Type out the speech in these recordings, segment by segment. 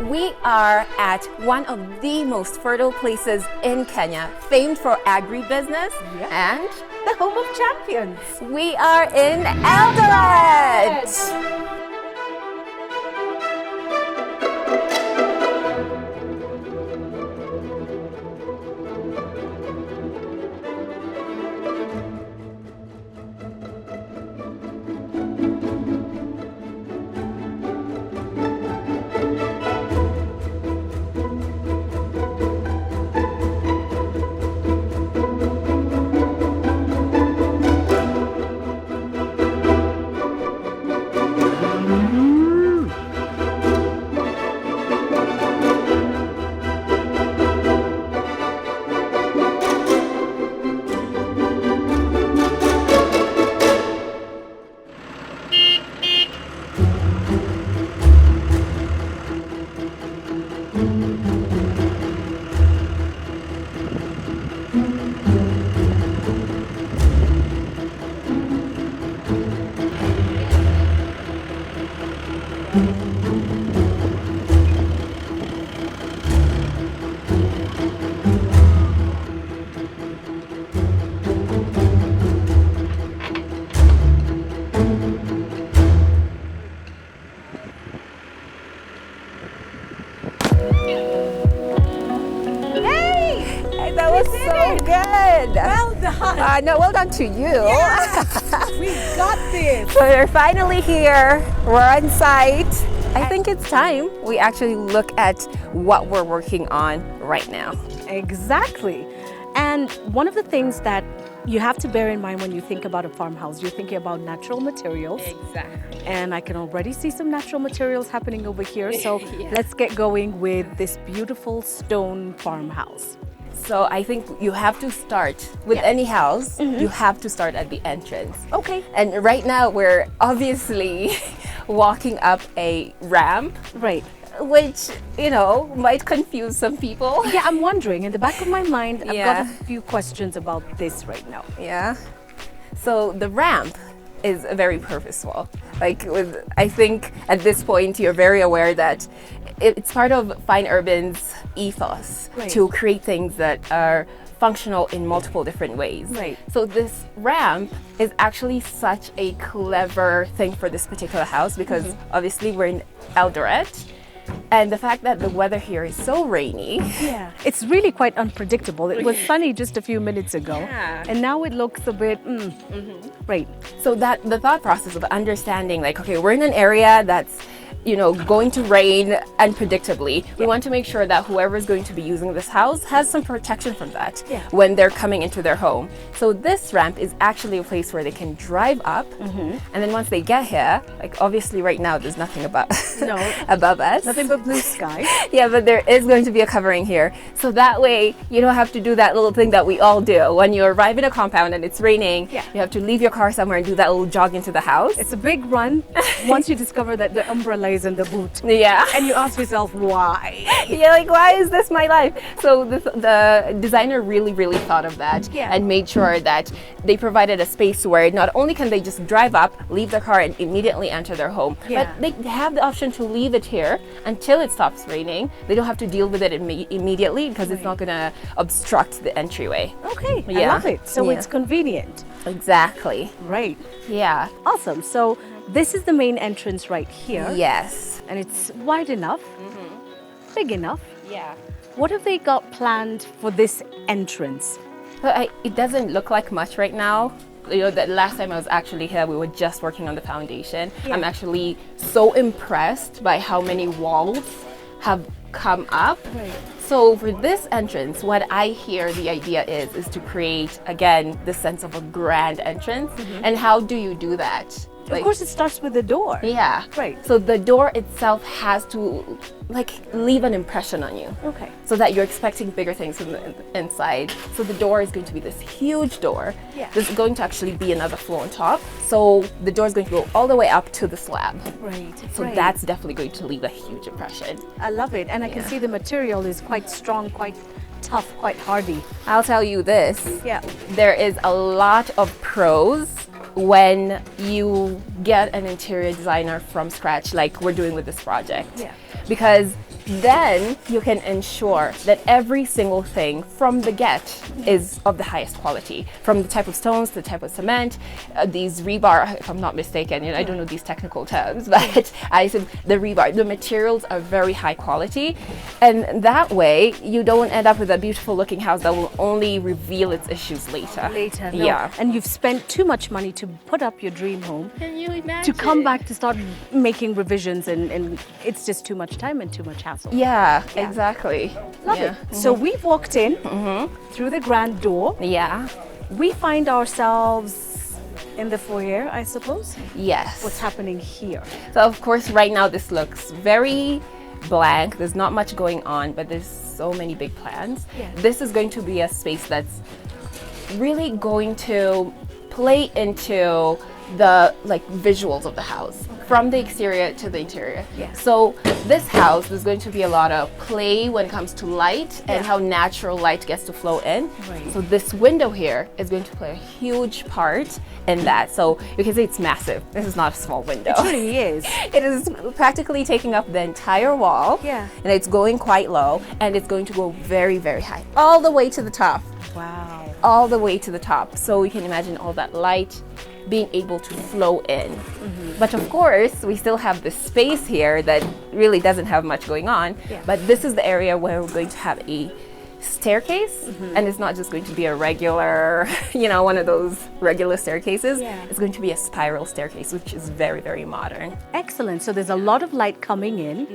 We are at one of the most fertile places in Kenya, famed for agribusiness and the home of champions. we are in Eldoret. That was so good. Well done. No, well done to you. Yes, we got this. So we're finally here. We're on site. I think it's time we actually look at what we're working on right now. Exactly. And one of the things that you have to bear in mind when you think about a farmhouse, you're thinking about natural materials. Exactly. And I can already see some natural materials happening over here. So let's get going with this beautiful stone farmhouse. So I think you have to start with any house. You have to start at the entrance. Okay. And right now we're obviously walking up a ramp, Right. which, you know, might confuse some people. Yeah, I'm wondering, in the back of my mind, I've Yeah. got a few questions about this right now. Yeah. So the ramp is very purposeful. I think at this point you're very aware that it's part of Fine Urban's ethos to create things that are functional in multiple different ways. Right. So this ramp is actually such a clever thing for this particular house because obviously we're in Eldoret. And the fact that the weather here is so rainy. Yeah, it's really quite unpredictable. It was sunny just a few minutes ago, and now it looks a bit, right. So that the thought process of understanding, like, okay, we're in an area that's, you know, going to rain unpredictably. We want to make sure that whoever is going to be using this house has some protection from that when they're coming into their home. So this ramp is actually a place where they can drive up, and then once they get here, like obviously right now there's nothing above above us. Nothing but blue sky. Yeah, but there is going to be a covering here. So that way you don't have to do that little thing that we all do. When you arrive in a compound and it's raining, you have to leave your car somewhere and do that little jog into the house. It's a big run once you discover that the umbrella is in the boot. Yeah. And you ask yourself, why? You're like, why is this my life? So the designer really thought of that and made sure that they provided a space where not only can they just drive up, leave their car and immediately enter their home, but they have the option to leave it here until it stops raining. They don't have to deal with it immediately because it's not going to obstruct the entryway. Okay, I love it. So it's convenient. Exactly. Right. Yeah. Awesome. So this is the main entrance right here. Yes. And it's wide enough, big enough. Yeah. What have they got planned for this entrance? But it doesn't look like much right now. You know, the last time I was actually here, we were just working on the foundation. I'm actually so impressed by how many walls have come up. Right. So for this entrance, what I hear the idea is to create, again, the sense of a grand entrance. And how do you do that? Of course, it starts with the door. Yeah. Right. So the door itself has to leave an impression on you. Okay. So that you're expecting bigger things from the inside. So the door is going to be this huge door. Yeah. There's going to actually be another floor on top. So the door is going to go all the way up to the slab. Right. So that's definitely going to leave a huge impression. I love it. And I can see the material is quite strong, quite tough, quite hardy. I'll tell you this. Yeah. There is a lot of pros when you get an interior designer from scratch like we're doing with this project. Yeah. Because then you can ensure that every single thing from the get is of the highest quality, from the type of stones, the type of cement, these rebar, if I'm not mistaken, I don't know these technical terms, but I said the rebar, the materials are very high quality, and that way you don't end up with a beautiful looking house that will only reveal its issues later. No. Yeah. And you've spent too much money to put up your dream home. Can you imagine? To come back to start making revisions, and it's just too much time and too much hassle. Yeah, exactly. Love it. So we've walked in through the grand door. Yeah. We find ourselves in the foyer, I suppose. Yes. What's happening here? So of course, right now this looks very blank. There's not much going on, but there's so many big plans. Yeah. This is going to be a space that's really going to play into the visuals of the house, from the exterior to the interior. Yeah. So this house, there's going to be a lot of play when it comes to light and how natural light gets to flow in. Right. So this window here is going to play a huge part in that. So you can say it's massive. This is not a small window. It really is. It is practically taking up the entire wall. Yeah. And it's going quite low, and it's going to go very, very high, all the way to the top. Wow. All the way to the top. So you can imagine all that light being able to flow in. But of course, we still have this space here that really doesn't have much going on. Yeah. But this is the area where we're going to have a staircase, and it's not just going to be a regular, one of those regular staircases. Yeah. It's going to be a spiral staircase, which is very, very modern. Excellent. So there's a lot of light coming in,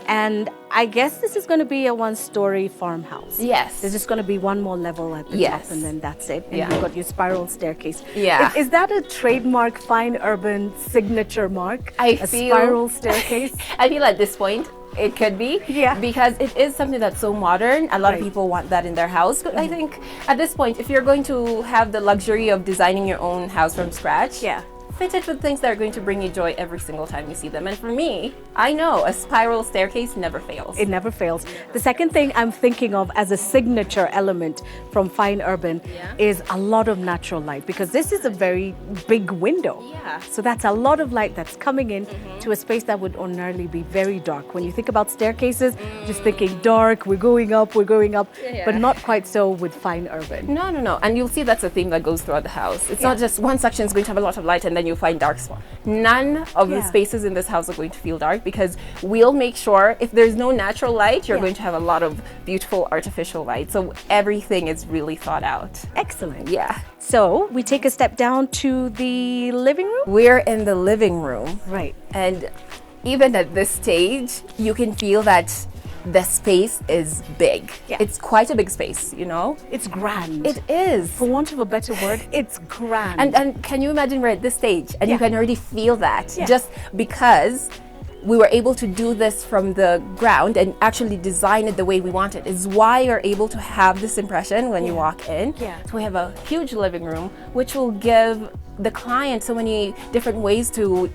and I guess this is going to be a one-story farmhouse. Yes. There's just going to be one more level at the Yes. top, and then that's it. And Yeah. you've got your spiral staircase. Yeah. Is that a trademark fine urban signature mark? I a feel- spiral staircase? I feel at this point it could be, Yeah. because it is something that's so modern. A lot Right. of people want that in their house, but I think at this point, if you're going to have the luxury of designing your own house from scratch, Yeah. fit it with things that are going to bring you joy every single time you see them. And for me, I know a spiral staircase never fails. It never fails. The second thing I'm thinking of as a signature element from Fine Urban is a lot of natural light, because this is a very big window. Yeah. So that's a lot of light that's coming in to a space that would ordinarily be very dark. When you think about staircases, just thinking dark, we're going up, Yeah. but not quite so with Fine Urban. No. And you'll see that's a theme that goes throughout the house. It's not just one section is going to have a lot of light and then you'll find dark spots. None of the Yeah. spaces in this house are going to feel dark, because we'll make sure if there's no natural light, you're Yeah. going to have a lot of beautiful artificial light. So everything is really thought out. Excellent. Yeah. So we take a step down to the living room. We're in the living room. Right. And even at this stage, you can feel that the space is big. Yeah. It's quite a big space, It's grand. It is. For want of a better word, it's grand. And can you imagine we're at this stage and you Yeah. can already feel that Yeah. just because we were able to do this from the ground and actually design it the way we want it is why you're able to have this impression when you Yeah. walk in. Yeah. So we have a huge living room, which will give the client so many different ways to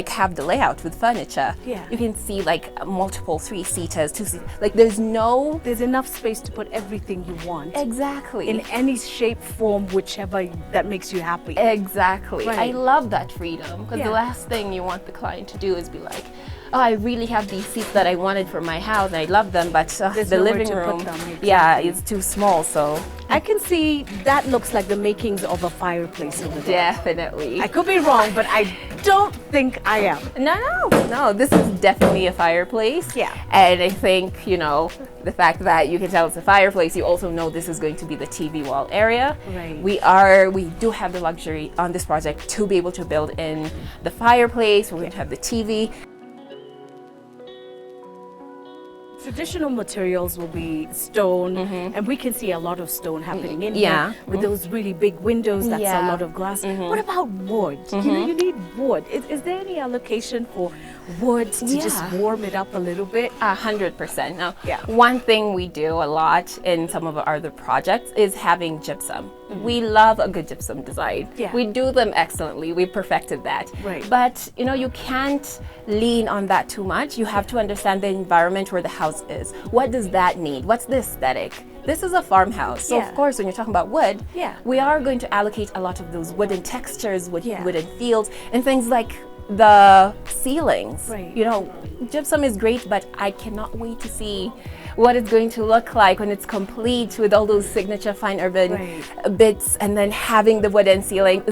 have the layout with furniture. Yeah. You can see multiple 3-seaters, 2-seaters. There's enough space to put everything you want. exactly. In any shape, form, whichever that makes you happy. Exactly. Right. I love that freedom, because Yeah. the last thing you want the client to do is be like, oh, I really have these seats that I wanted for my house and I love them, but There's the nowhere living to put room, them, yeah, exactly. it's too small. So I can see that looks like the makings of a fireplace over there. definitely. I could be wrong, but I don't think I am. No, this is definitely a fireplace. Yeah. And I think, the fact that you can tell it's a fireplace, you also know this is going to be the TV wall area. Right. We do have the luxury on this project to be able to build in the fireplace. We're going to have the TV. Traditional materials will be stone, and we can see a lot of stone happening in Yeah. here with those really big windows. That's Yeah. a lot of glass. What about wood? You need wood. Is there any allocation for wood to just Yeah. warm it up a little bit? 100%. Now, Yeah. one thing we do a lot in some of our other projects is having gypsum. We love a good gypsum design. Yeah. We do them excellently. We perfected that. Right. But, you can't lean on that too much. You have to understand the environment where the house is. What does that need? What's the aesthetic? This is a farmhouse. So, Yeah. of course, when you're talking about wood, Yeah. we are going to allocate a lot of those wooden textures, Yeah. wooden fields, and things like the ceilings. Right. You know, gypsum is great, but I cannot wait to see what it's going to look like when it's complete with all those signature fine urban bits, and then having the wooden ceiling.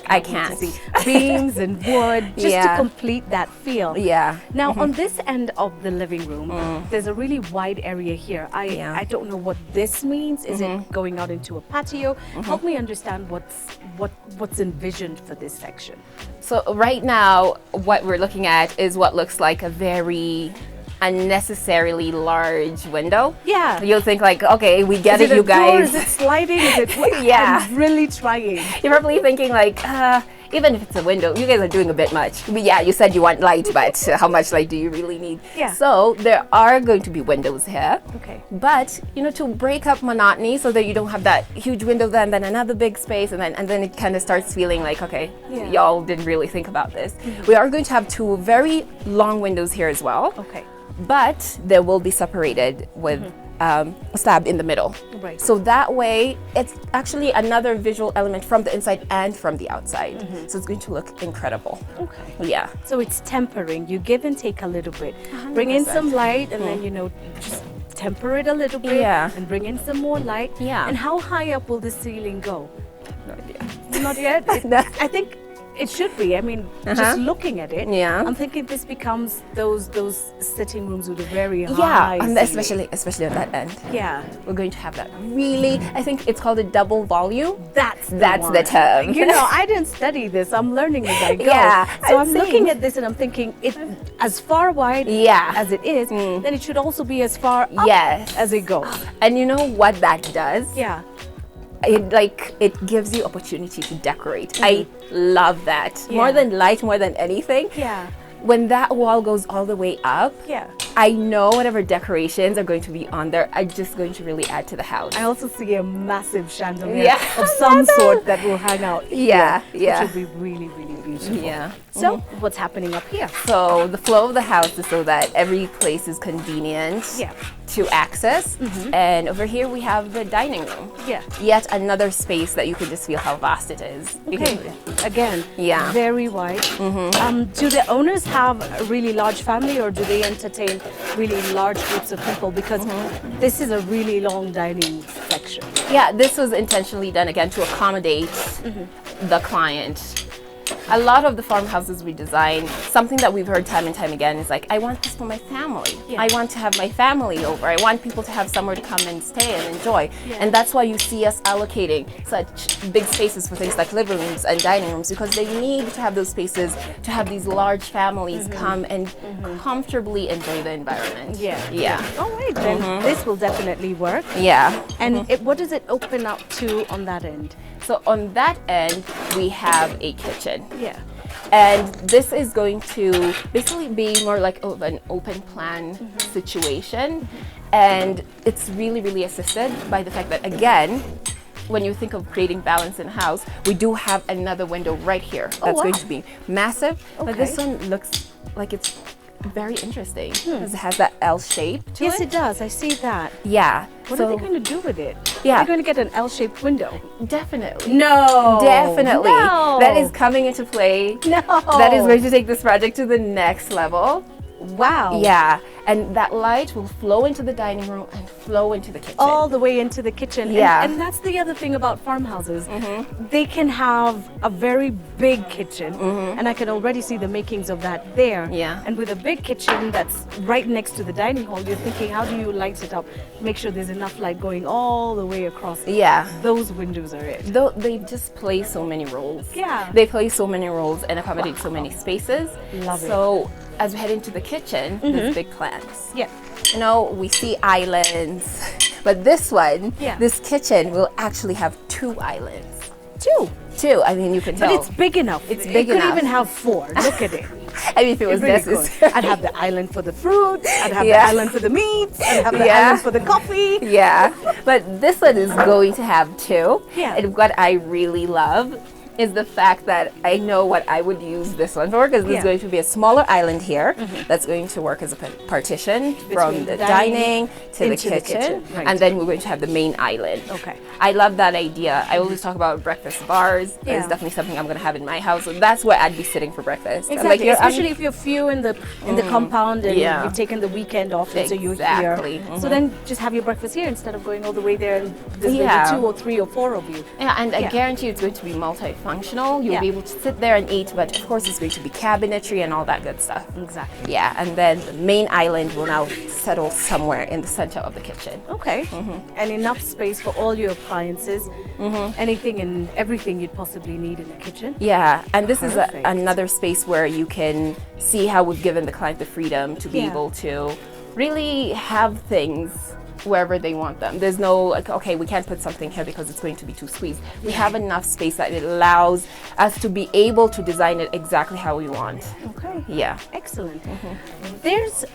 I can't see beams and wood just to complete that feel. Yeah. Now on this end of the living room, there's a really wide area here. I don't know what this means. Is it going out into a patio? Help me understand what's envisioned for this section. So right now, what we're looking at is what looks like a very unnecessarily large window. Yeah. You'll think like, okay, we get it, you guys. Door? Is it sliding? Is it? Yeah. I'm really trying. You're probably thinking like, even if it's a window, you guys are doing a bit much. But yeah, you said you want light, but how much light do you really need? Yeah. So there are going to be windows here. Okay. But you know, to break up monotony, so that you don't have that huge window then another big space, and then it kind of starts feeling like, okay, y'all didn't really think about this. We are going to have two very long windows here as well. Okay. But they will be separated with a slab in the middle. Right. So that way, it's actually another visual element from the inside and from the outside. So it's going to look incredible. Okay. Yeah. So it's tempering. You give and take a little bit. 100%. Bring in some light, and then, you know, just temper it a little bit. Yeah. And bring in some more light. Yeah. And how high up will the ceiling go? No idea. Not yet? I think it should be. I mean, just looking at it, I'm thinking this becomes those sitting rooms with a very high and ceiling. especially on that end. Yeah. We're going to have that really, I think it's called a double volume. That's the term. You know, I didn't study this. I'm learning as I go. Yeah, so I'm looking at this and I'm thinking, it as far wide as it is, then it should also be as far up as it goes. And you know what that does? Yeah. It gives you opportunity to decorate. I love that. More than light, more than anything. Yeah. When that wall goes all the way up, I know whatever decorations are going to be on there are just going to really add to the house. I also see a massive chandelier of some sort that will hang out. Which will be really, really beautiful. Yeah. So what's happening up here? So the flow of the house is so that every place is convenient to access. And over here we have the dining room. Yet another space that you can just feel how vast it is. Okay. Again, very wide. Do the owners have a really large family, or do they entertain really large groups of people? Because this is a really long dining section. Yeah, this was intentionally done again to accommodate the client. A lot of the farmhouses we design, something that we've heard time and time again is like, I want this for my family. I want to have my family over. I want people to have somewhere to come and stay and enjoy. And that's why you see us allocating such big spaces for things like living rooms and dining rooms, because they need to have those spaces to have these large families come and comfortably enjoy the environment. All right, then this will definitely work. And what does it open up to on that end? So on that end, we have a kitchen. And this is going to basically be more like an open plan situation. And it's really, really assisted by the fact that, again, when you think of creating balance in a house, we do have another window right here that's going to be massive. But this one looks like it's very interesting because it has that L shape to it. Yes, it does. I see that. Yeah. What are they going to do with it? Yeah. They're going to get an L-shaped window. Definitely. No. Definitely. No. That is coming into play. No. That is going to take this project to the next level. Wow. Yeah. And that light will flow into the dining room and flow into the kitchen. All the way into the kitchen. Yeah. And that's the other thing about farmhouses. They can have a very big kitchen, and I can already see the makings of that there. And with a big kitchen that's right next to the dining hall, you're thinking, how do you light it up? Make sure there's enough light going all the way across. Those windows are it. Though they just play so many roles. Yeah. They play so many roles and accommodate so many spaces. Love it. So as we head into the kitchen, there's big plans. You know, we see islands, but this one, this kitchen will actually have 2 islands. Two. I mean, you can tell. But it's big enough. It's big enough. It could enough. even have 4. Look at it. I mean, if it was really necessary. I'd have the island for the fruit. I'd have the island for the meats. I'd have the island for the coffee. But this one is going to have 2. And what I really love is the fact that I know what I would use this one for, because there's going to be a smaller island here that's going to work as a partition from the dining to the kitchen. Right. And then we're going to have the main island. Okay. I love that idea. I always talk about breakfast bars. Yeah. It's definitely something I'm going to have in my house. So that's where I'd be sitting for breakfast. Exactly. Like, especially if you're few in the compound and you've taken the weekend off, and so you're here. So then just have your breakfast here instead of going all the way there and there's maybe 2 or 3 or 4 of you. Yeah, and I guarantee it's going to be multifunctional. You'll be able to sit there and eat, but of course it's going to be cabinetry and all that good stuff. Exactly. Yeah, and then the main island will now settle somewhere in the center of the kitchen. Okay. And enough space for all your appliances, anything and everything you'd possibly need in the kitchen. Yeah, and this is another space where you can see how we've given the client the freedom to be able to really have things wherever they want them. There's no like, okay, we can't put something here because it's going to be too squeezed. We have enough space that it allows us to be able to design it exactly how we want. Okay. Yeah. Excellent. There's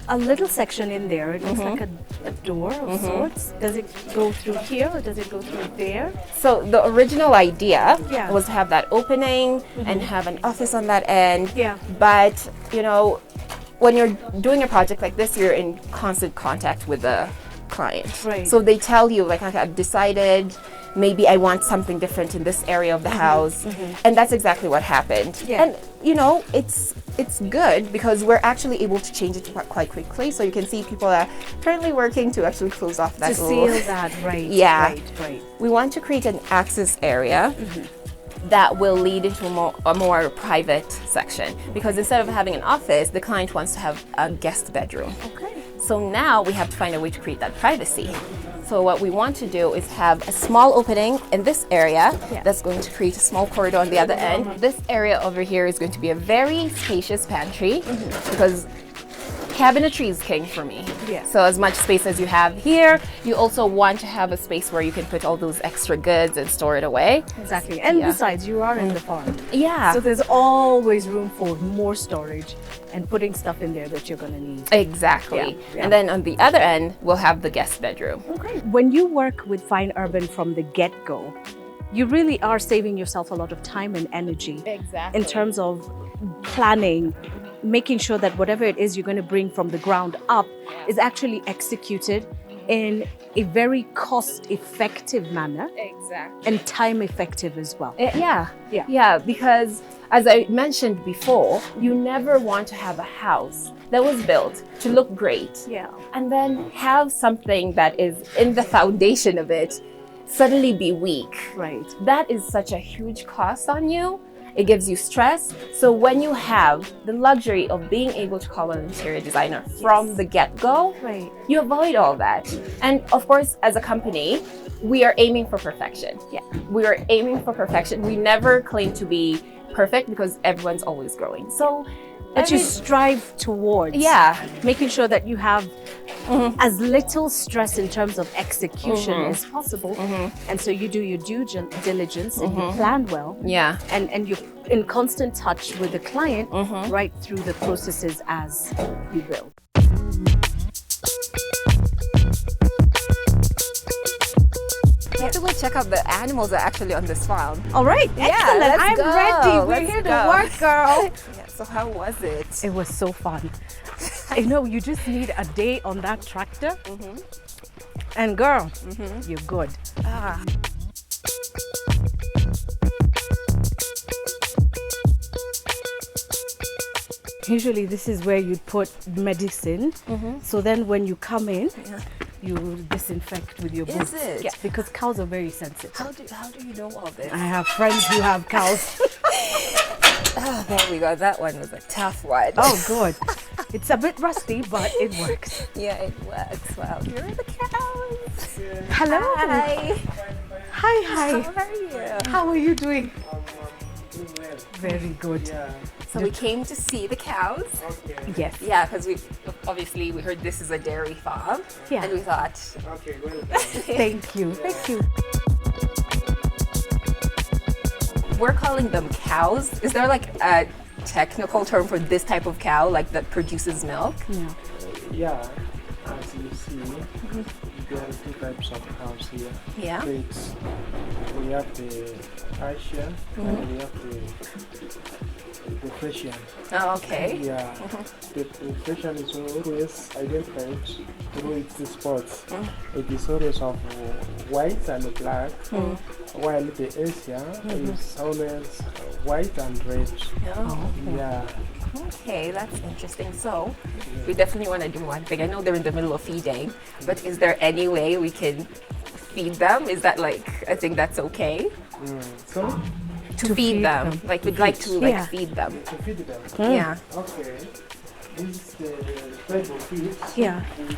a little section in there. It looks like a door of sorts. Does it go through here or does it go through there? So the original idea was to have that opening and have an office on that end. Yeah. But, you know, when you're doing a project like this, you're in constant contact with the client. Right. So they tell you, like, I've decided maybe I want something different in this area of the house. And that's exactly what happened. Yeah. And, you know, it's good because we're actually able to change it quite quickly. So you can see people are currently working to actually close off that seal that, right. Yeah. Right. We want to create an access area that will lead into a more private section, because instead of having an office, the client wants to have a guest bedroom. Okay. So now we have to find a way to create that privacy. So what we want to do is have a small opening in this area that's going to create a small corridor on the other end. This area over here is going to be a very spacious pantry because cabinetry is king for me. Yeah. So as much space as you have here, you also want to have a space where you can put all those extra goods and store it away. Exactly. And besides, you are in the farm. Yeah. So there's always room for more storage and putting stuff in there that you're going to need. Exactly. Yeah. And then on the other end, we'll have the guest bedroom. Okay. When you work with Fine Urban from the get-go, you really are saving yourself a lot of time and energy. Exactly. In terms of planning, making sure that whatever it is you're going to bring from the ground up is actually executed in a very cost-effective manner. Exactly. And time-effective as well. Yeah, because as I mentioned before, you never want to have a house that was built to look great. Yeah. And then have something that is in the foundation of it suddenly be weak. Right. That is such a huge cost on you. It gives you stress. So when you have the luxury of being able to call an interior designer from the get-go, you avoid all that. And of course, as a company, we are aiming for perfection. Yeah. We are aiming for perfection. We never claim to be perfect because everyone's always growing. So that you strive towards. Yeah. Making sure that you have as little stress in terms of execution as possible. And so you do your due diligence and you plan well. Yeah. And you're in constant touch with the client right through the processes as you will. I have to go check out the animals that are actually on this farm. All right, excellent. I'm ready. We're here to work, girl. So how was it? It was so fun. You know, you just need a day on that tractor. And girl, you're good. Usually this is where you put medicine. So then when you come in, you disinfect with your boots. Is it? Yeah, because cows are very sensitive. How do you know all this? I have friends who have cows. Oh, there we go. That one was a tough one. Oh, good. It's a bit rusty, but it works. Yeah, it works. Wow. Here are the cows. Hello. Hi. Hi. How are you? How are you doing? Very good. So we came to see the cows. Yes. Yeah, because we heard this is a dairy farm. Yeah. And we thought. Okay, well Thank you. Thank you. We're calling them cows. Is there like a technical term for this type of cow, like that produces milk? No. yeah. As you see, there are two types of house here. Yeah. We have the Asian and we have the Persian. Oh, okay. Yeah. The Persian is always identified through its spots. It is always of white and black, while the Asian is always white and red. Oh. Yeah. Okay, that's interesting. So, we definitely want to do one thing. I know they're in the middle of feeding, but is there any way we can feed them? Is that like, I think that's okay? So, To feed them. Like, we'd like to like feed them. to feed them. Yeah. Okay. This is the type of feed. Yeah. We do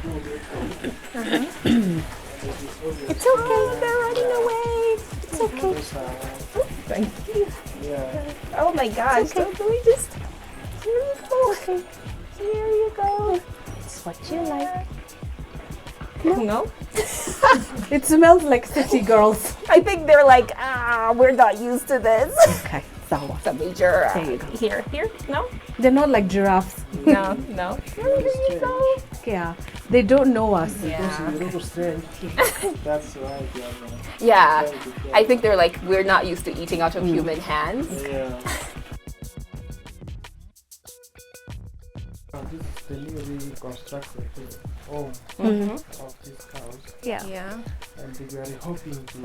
It's okay, they're running away. It's okay. Thank you. Yeah. Oh my gosh. okay. Don't we just... Here you go. Here you go. It's what you like. No? It smells like city girls. I think they're like, we're not used to this. Okay, so It's a major... There you go. Here? No? they're not like giraffes. No. Here you go. Yeah, they don't know us. Yeah. A little strange. That's right. Yeah. I think they're like, we're not used to eating out of human hands. Yeah. This is the newly constructed home of these cows, Yeah. Yeah. and we are hoping to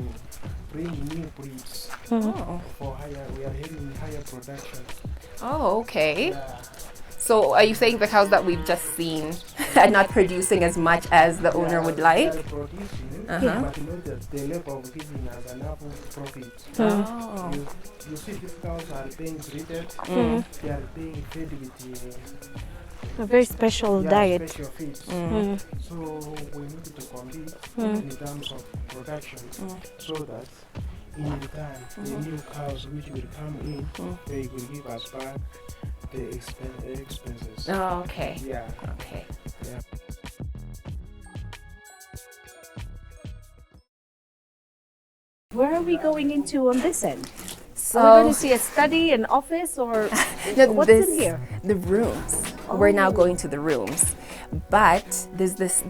bring new breeds Oh. for higher. We are having higher production. Oh, okay. Yeah. So are you saying the cows that we've just seen are not producing as much as the owner would like? They are producing, Uh-huh. but not the level of giving us enough profit. Oh. You see, these cows are being treated. They are being fed with A very special diet. special feeds. So we need to compete in terms of production, so that in return the new cows which will come in, they will give us back the expenses. Oh, okay. Yeah. Okay. Yeah. Where are we going into on this end? So Are we going to see a study, an office, or what's in here? The rooms. We're now going to the rooms. But there's this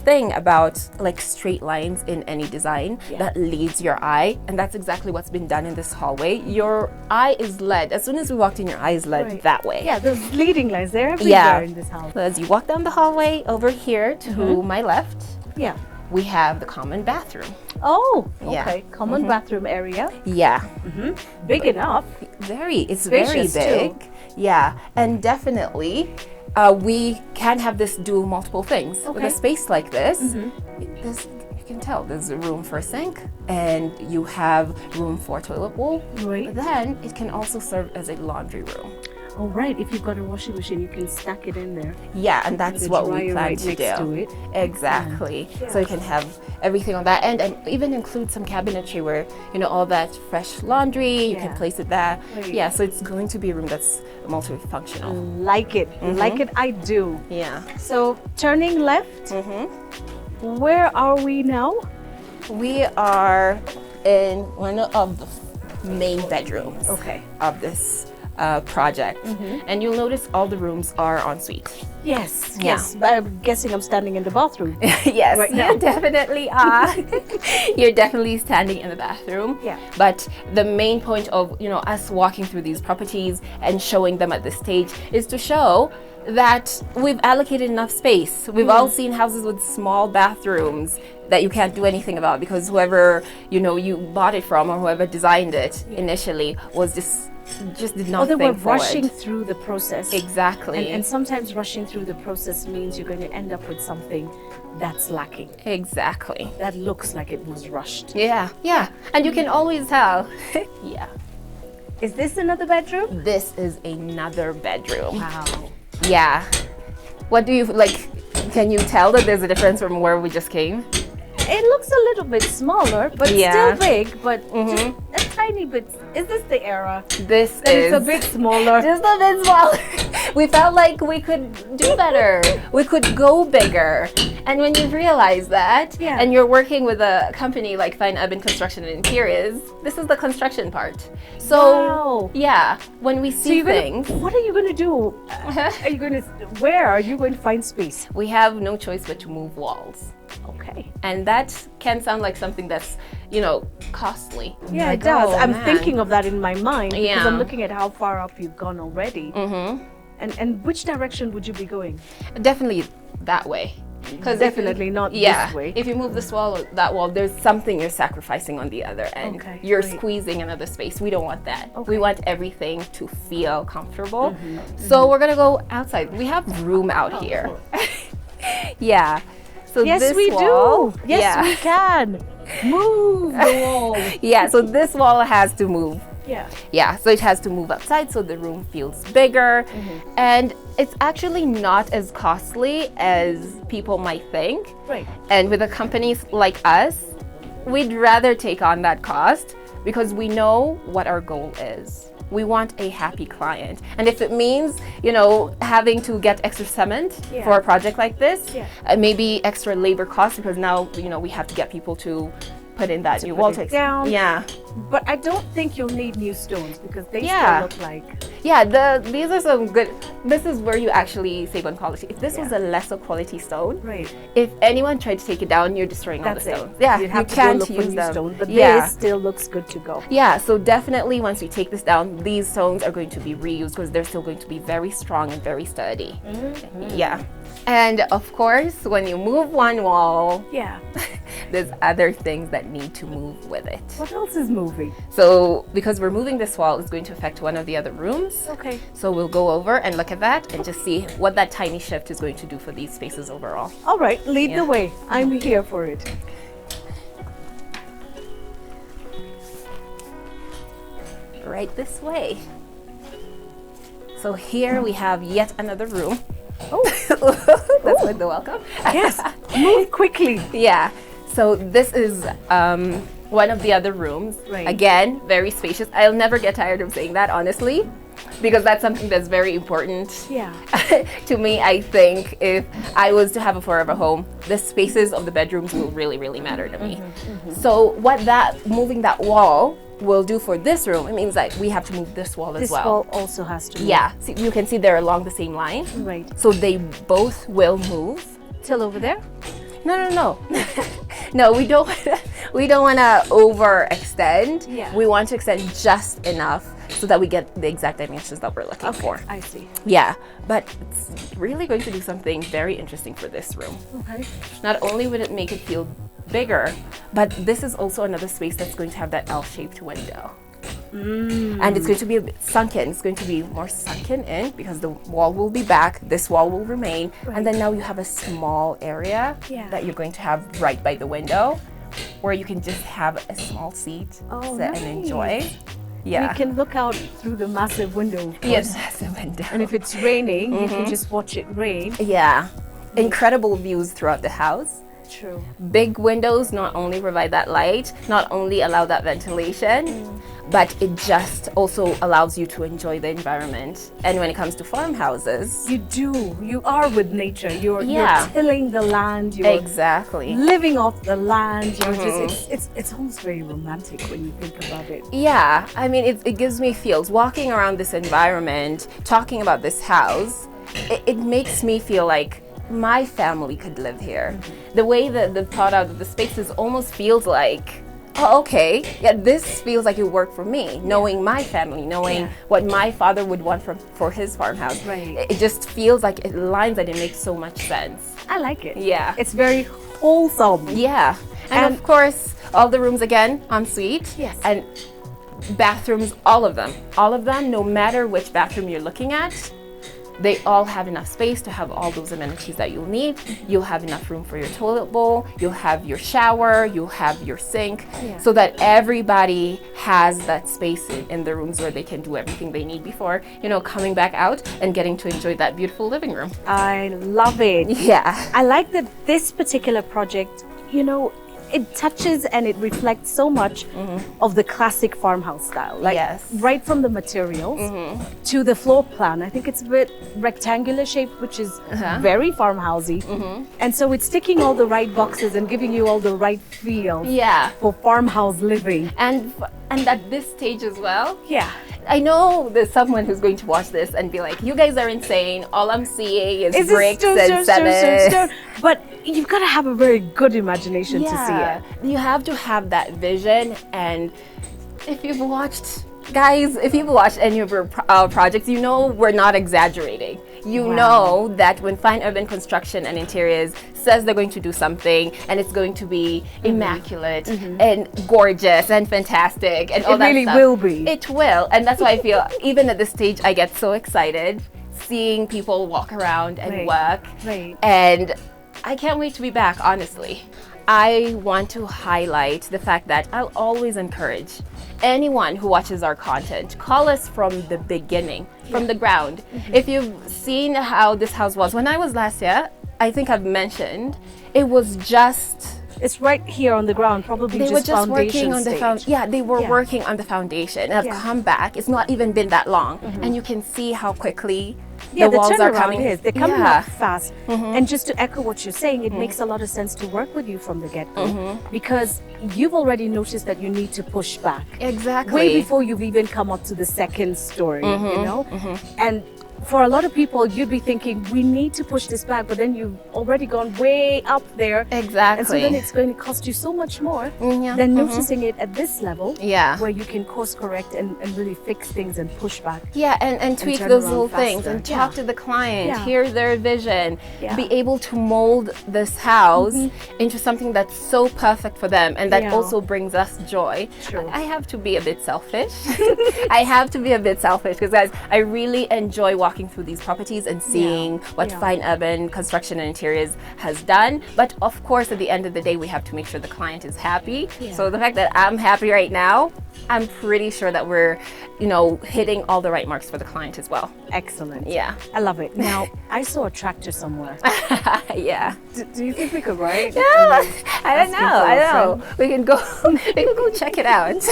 thing about like straight lines in any design that leads your eye, and that's exactly what's been done in this hallway. Your eye is led, as soon as we walked in, your eye is led that way. Yeah, there's leading lines. They're everywhere in this house. So as you walk down the hallway over here to my left, Yeah. we have the common bathroom. Oh, Yeah. okay. Common bathroom area. Yeah. Big enough. It's very Spacious, big. too. Yeah, and definitely we can have this do multiple things. With Okay. a space like this, you can tell there's a room for a sink and you have room for a toilet bowl. Right. Then it can also serve as a laundry room. Oh, right. If you've got a washing machine, you can stack it in there. Yeah, and that's The what we dryer plan right to next do. to it. Exactly. So you can have everything on that end, and even include some cabinetry where all that fresh laundry you can Yeah. place it there. Right. Yeah, so it's going to be a room that's multifunctional. Like it. Like it, I do. Yeah. So, turning left, where are we now? We are in one of the main bedrooms Okay. of this project, and you'll notice all the rooms are en suite. Yes. Yeah. Yes. But I'm guessing I'm standing in the bathroom. Yes, Right now. you definitely are. You're definitely standing in the bathroom. Yeah. But the main point of us walking through these properties and showing them at this stage is to show that we've allocated enough space. We've all seen houses with small bathrooms that you can't do anything about because whoever you bought it from or whoever designed it initially was just did not Or they were think forward. rushing through the process. Exactly. And sometimes rushing through the process means you're going to end up with something that's lacking. Exactly. That looks like it was rushed. Yeah. And you can always tell. Yeah. Is this another bedroom? This is another bedroom. Wow. Yeah. What do you like? Can you tell that there's a difference from where we just came? It looks a little bit smaller, but Yeah. still big, but just a tiny bit. Is this the era? This That is it's a bit smaller. just a bit smaller. We felt like we could do better. We could go bigger. And when you realize that, Yeah. and you're working with a company like Fine Urban Construction and Interiors, this is the construction part. So, Wow. yeah, when we see things, What are you going to do? Where are you going to find space? we have no choice but to move walls. Okay. And that can sound like something that's, you know, costly. Yeah, Like, it does. oh, I'm man. thinking of that in my mind because Yeah. I'm looking at how far up you've gone already. Mm-hmm. And which direction would you be going? Definitely that way. Because Definitely not this way. If you move this wall or that wall, there's something you're sacrificing on the other end. Okay, You're right. squeezing another space. We don't want that. Okay. We want everything to feel comfortable. So we're gonna go outside. We have room out here. Yeah. So Yes, this we wall, do. Yes, yeah. we can. Move the wall. Yeah, so this wall has to move. Yeah. Yeah, so it has to move outside so the room feels bigger. And it's actually not as costly as people might think. Right. And with a companies like us, we'd rather take on that cost because we know what our goal is. We want a happy client. And if it means, you know, having to get extra cement Yeah. for a project like this, Yeah. maybe extra labor costs because now, you know, we have to get people to put in that new put wall it text. down. Yeah. But I don't think you'll need new stones because they Yeah. still look like. Yeah, these are some good. This is where you actually save on quality. If this was a lesser quality stone, Right. if anyone tried to take it down, you're destroying all That's the it. stones. Yeah, You'd have you to can't go look for use new them. stones. But Yeah. this still looks good to go. Yeah, so definitely once we take this down, these stones are going to be reused because they're still going to be very strong and very sturdy. Yeah. And of course, when you move one wall, Yeah. there's other things that need to move with it. What else is moving? So because we're moving this wall, it's going to affect one of the other rooms. Okay. So we'll go over and look at that and just see what that tiny shift is going to do for these spaces overall. All right, lead Yeah. the way. I'm here for it. Right this way. So here we have yet another room. Oh, That's like the welcome. yes. Move quickly. Yeah. So this is one of the other rooms. Right. Again, very spacious. I'll never get tired of saying that, honestly, because that's something that's very important. Yeah. To me, I think if I was to have a forever home, the spaces of the bedrooms will really, really matter to me. So what moving that wall will do for this room, it means that we have to move this wall as This well. wall also has to move. Yeah, see, you can see they're along the same line. Right. So they both will move. Till over there? No. No, we don't want to overextend. Yeah. We want to extend just enough so that we get the exact dimensions that we're looking for. I see. Yeah, but it's really going to do something very interesting for this room. Okay. Not only would it make it feel bigger, but this is also another space that's going to have that L-shaped window. And it's going to be a bit sunken. It's going to be more sunken in because the wall will be back, this wall will remain, and then now you have a small area Yeah. that you're going to have right by the window where you can just have a small seat, Oh, sit nice. and enjoy. Yeah. We can look out through the massive window. of Yes, course. that's the window. And if it's raining, you can just watch it rain. Yeah. Incredible views throughout the house. True. Big windows not only provide that light, not only allow that ventilation, but it just also allows you to enjoy the environment. And when it comes to farmhouses, You are with nature. You're Yeah. tilling the land. You're exactly. living off the land. You're just it's almost very romantic when you think about it. Yeah, I mean, it gives me feels. Walking around this environment, talking about this house, it makes me feel like my family could live here. The way that the thought out of the spaces almost feels like, oh, okay, yeah, this feels like it worked for me. Knowing my family, knowing what my father would want for his farmhouse. Right. It just feels like it lines and it makes so much sense. I like it. Yeah. It's very wholesome. Yeah, and of course, all the rooms again, ensuite. Yes. And bathrooms, all of them, no matter which bathroom you're looking at, they all have enough space to have all those amenities that you'll need. You'll have enough room for your toilet bowl, you'll have your shower, you'll have your sink, so that everybody has that space in the rooms where they can do everything they need before, coming back out and getting to enjoy that beautiful living room. I love it. Yeah. I like that this particular project, it touches and it reflects so much of the classic farmhouse style. Like right from the materials to the floor plan. I think it's a bit rectangular shaped, which is very farmhousey. And so it's ticking all the right boxes and giving you all the right feel for farmhouse living. And at this stage as well. Yeah. I know there's someone who's going to watch this and be like, you guys are insane. All I'm seeing is bricks and cement. But you've got to have a very good imagination to see it. You have to have that vision. And if you've watched, guys, if you've watched any of our projects, you know we're not exaggerating. You know that when Fine Urban Construction and Interiors says they're going to do something and it's going to be immaculate and gorgeous and fantastic and all that stuff. It really will be. It will. And that's why I feel even at this stage I get so excited seeing people walk around and work. And I can't wait to be back, honestly. I want to highlight the fact that I'll always encourage anyone who watches our content, call us from the beginning, from the ground. If you've seen how this house was, when I was last year, I think I've mentioned, it was just... It's right here on the ground, probably they just were just foundation working on the they were working on the foundation. And I've come back, it's not even been that long, and you can see how quickly the walls are coming. They're coming up fast. And just to echo what you're saying, it makes a lot of sense to work with you from the get-go because you've already noticed that you need to push back. Exactly. Way before you've even come up to the second story, you know? And for a lot of people, you'd be thinking, we need to push this back, but then you've already gone way up there. Exactly. And so then it's going to cost you so much more than noticing it at this level where you can course correct and really fix things and push back. Yeah, and tweak those little things and talk to the client, hear their vision, be able to mold this house into something that's so perfect for them and that also brings us joy. True. I have to be a bit selfish. I have to be a bit selfish because, guys, I really enjoy walking through these properties and seeing what Fine Urban Construction and Interiors has done. But of course, at the end of the day, we have to make sure the client is happy. So the fact that I'm happy right now, I'm pretty sure that we're, you know, hitting all the right marks for the client as well. Excellent. Yeah. I love it. Now, I saw a tractor somewhere. Do you think we could ride? Yeah. I don't know. We can go check it out.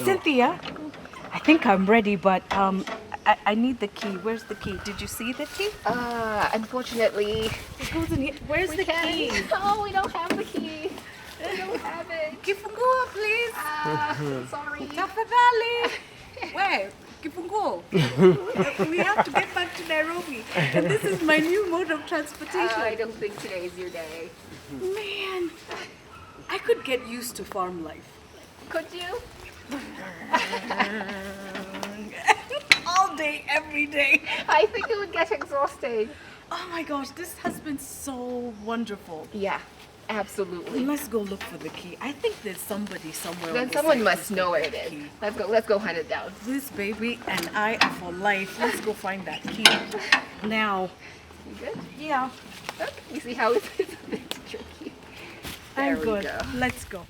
Cynthia, I think I'm ready, but I need the key. Where's the key? Did you see the key? Unfortunately, It goes in here. Where's the key? Oh, we don't have the key. We don't have it. Kifunguo, please. Sorry. Tafadhali. Where? Kifunguo. We have to get back to Nairobi. And this is my new mode of transportation. I don't think today is your day. Man, I could get used to farm life. Could you? All day, every day. I think it would get exhausting. Oh my gosh, this has been so wonderful. Yeah, absolutely. Let's go look for the key. I think there's somebody somewhere. Then someone must know where it is. Let's go hunt it down. This baby and I are for life. Let's go find that key. Now. You good? Yeah. Okay. You see how it's a bit tricky. I'm good. Let's go.